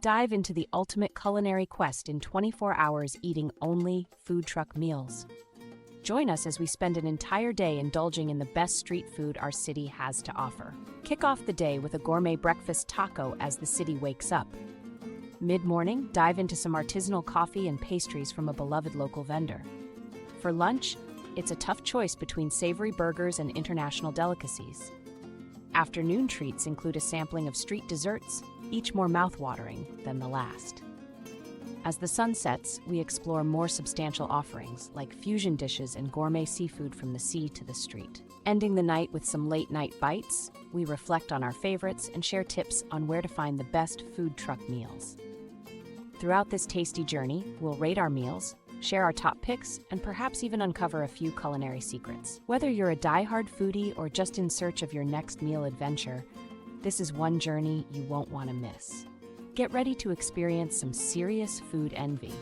Dive into the ultimate culinary quest in 24 hours eating only food truck meals. Join us as we spend an entire day indulging in the best street food our city has to offer. Kick off the day with a gourmet breakfast taco as the city wakes up. Mid-morning, dive into some artisanal coffee and pastries from a beloved local vendor. For lunch, it's a tough choice between savory burgers and international delicacies. Afternoon treats include a sampling of street desserts, each more mouth-watering than the last. As the sun sets, we explore more substantial offerings like fusion dishes and gourmet seafood from the sea to the street. Ending the night with some late-night bites, we reflect on our favorites and share tips on where to find the best food truck meals. Throughout this tasty journey, we'll rate our meals, share our top picks, and perhaps even uncover a few culinary secrets. Whether you're a die-hard foodie or just in search of your next meal adventure, this is one journey you won't want to miss. Get ready to experience some serious food envy.